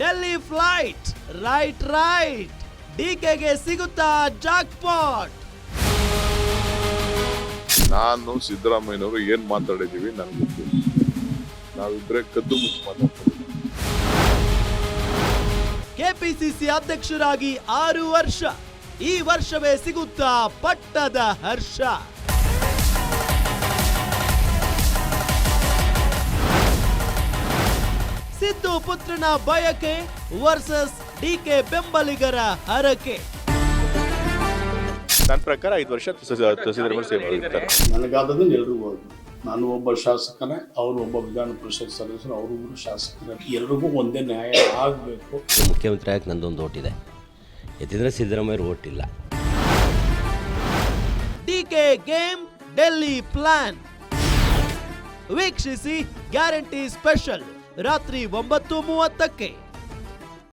Delhi flight. Right ಡಿಕೆಗೆ ಸಿಗುತ್ತಾ jackpot? ನಾನು ಸಿದ್ದರಾಮಯ್ಯನವರು ಏನ್ ಮಾತಾಡಿದೀವಿ ನನಗೆ ಗೊತ್ತು. ನಾವಿಬ್ರೆ ಕದ್ದು ಮುಚ್ಚಿ ಮಾತಾಡ್ತೀವಿ. ಕೆಪಿಸಿಸಿ ಅಧ್ಯಕ್ಷರಾಗಿ 6 ವರ್ಷ. ಈ ವರ್ಷವೇ ಸಿಗುತ್ತಾ ಪಟ್ಟದ ಹರ್ಷ? ಸಿದ್ದು ಪುತ್ರನ ಬಯಕೆ ವರ್ಸಸ್ ಡಿಕೆ ಬೆಂಬಲಿಗರ ಹರಕೆ. ನನ್ನ ಪ್ರಕಾರ 5 ವರ್ಷ ಸಿದ್ದರಾಮಯ್ಯ ಸೇವೆ ಮಾಡಿರ್ತಾರೆ. ನನಗಾದದ್ದು ಎಲ್ರಿಗೂ ಹೋಗಿ, ನಾನು ಒಬ್ಬ ಶಾಸಕನೇ, ಅವರು ಒಬ್ಬ ವಿಧಾನ ಪರಿಷತ್ ಸದಸ್ಯರು, ಅವರೊಬ್ಬರು ಶಾಸಕರೇ, ಎಲ್ರಿಗೂ ಒಂದೇ ನ್ಯಾಯ ಆಗಬೇಕು. ಮುಖ್ಯಮಂತ್ರಿ ಆಗಿ ನಂದೊಂದು ಓಟ್ ಇದೆ, ಎತ್ತಿದ್ರೆ ಸಿದ್ದರಾಮಯ್ಯ ಓಟ್ ಇಲ್ಲ. ಡಿಕೆ ಗೇಮ್, ಡೆಲ್ಲಿ ಪ್ಲಾನ್ ವೀಕ್ಷಿಸಿ. ಗ್ಯಾರಂಟಿ ಸ್ಪೆಷಲ್ ರಾತ್ರಿ 9:30ಕ್ಕೆ.